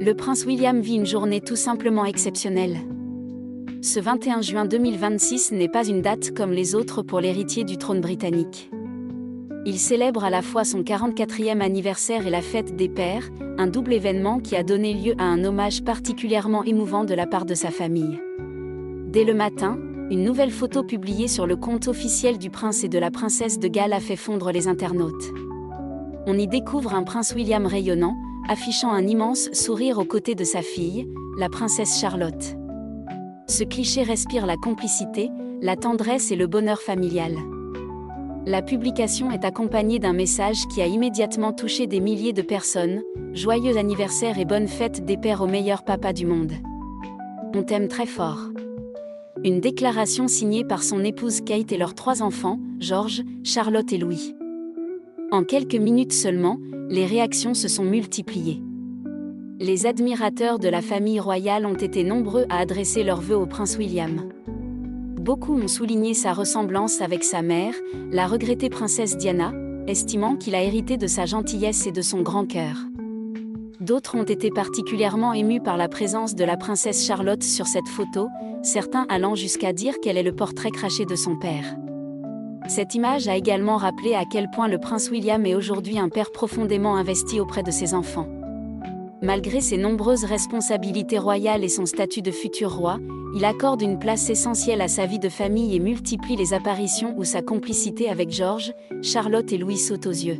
Le prince William vit une journée tout simplement exceptionnelle. Ce 21 juin 2026 n'est pas une date comme les autres pour l'héritier du trône britannique. Il célèbre à la fois son 44e anniversaire et la fête des pères, un double événement qui a donné lieu à un hommage particulièrement émouvant de la part de sa famille. Dès le matin, une nouvelle photo publiée sur le compte officiel du prince et de la princesse de Galles a fait fondre les internautes. On y découvre un prince William rayonnant, affichant un immense sourire aux côtés de sa fille, la princesse Charlotte. Ce cliché respire la complicité, la tendresse et le bonheur familial. La publication est accompagnée d'un message qui a immédiatement touché des milliers de personnes. Joyeux anniversaire et bonne fête des pères au meilleur papa du monde. On t'aime très fort. Une déclaration signée par son épouse Kate et leurs 3 enfants, George, Charlotte et Louis. En quelques minutes seulement, les réactions se sont multipliées. Les admirateurs de la famille royale ont été nombreux à adresser leurs vœux au prince William. Beaucoup ont souligné sa ressemblance avec sa mère, la regrettée princesse Diana, estimant qu'il a hérité de sa gentillesse et de son grand cœur. D'autres ont été particulièrement émus par la présence de la princesse Charlotte sur cette photo, certains allant jusqu'à dire qu'elle est le portrait craché de son père. Cette image a également rappelé à quel point le prince William est aujourd'hui un père profondément investi auprès de ses enfants. Malgré ses nombreuses responsabilités royales et son statut de futur roi, il accorde une place essentielle à sa vie de famille et multiplie les apparitions où sa complicité avec George, Charlotte et Louis saute aux yeux.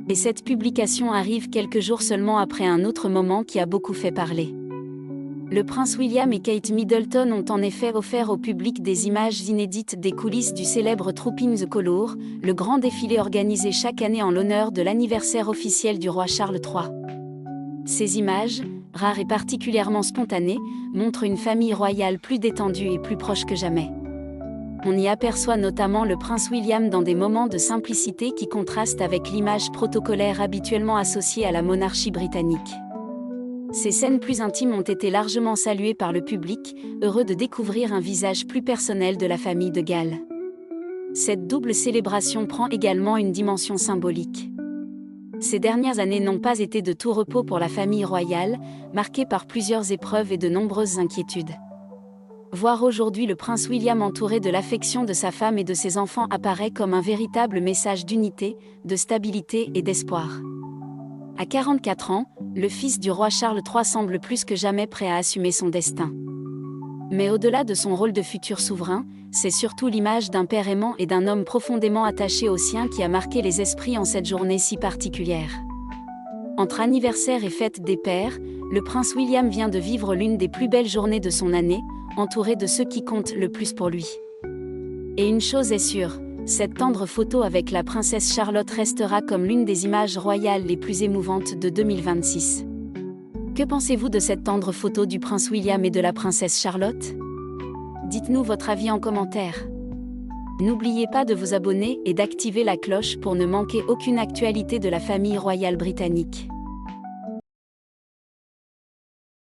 Et cette publication arrive quelques jours seulement après un autre moment qui a beaucoup fait parler. Le prince William et Kate Middleton ont en effet offert au public des images inédites des coulisses du célèbre Trooping the Colour, le grand défilé organisé chaque année en l'honneur de l'anniversaire officiel du roi Charles III. Ces images, rares et particulièrement spontanées, montrent une famille royale plus détendue et plus proche que jamais. On y aperçoit notamment le prince William dans des moments de simplicité qui contrastent avec l'image protocolaire habituellement associée à la monarchie britannique. Ces scènes plus intimes ont été largement saluées par le public, heureux de découvrir un visage plus personnel de la famille de Galles. Cette double célébration prend également une dimension symbolique. Ces dernières années n'ont pas été de tout repos pour la famille royale, marquée par plusieurs épreuves et de nombreuses inquiétudes. Voir aujourd'hui le prince William entouré de l'affection de sa femme et de ses enfants apparaît comme un véritable message d'unité, de stabilité et d'espoir. À 44 ans, le fils du roi Charles III semble plus que jamais prêt à assumer son destin. Mais au-delà de son rôle de futur souverain, c'est surtout l'image d'un père aimant et d'un homme profondément attaché aux siens qui a marqué les esprits en cette journée si particulière. Entre anniversaire et fête des pères, le prince William vient de vivre l'une des plus belles journées de son année, entouré de ceux qui comptent le plus pour lui. Et une chose est sûre, cette tendre photo avec la princesse Charlotte restera comme l'une des images royales les plus émouvantes de 2026. Que pensez-vous de cette tendre photo du prince William et de la princesse Charlotte? Dites-nous votre avis en commentaire. N'oubliez pas de vous abonner et d'activer la cloche pour ne manquer aucune actualité de la famille royale britannique.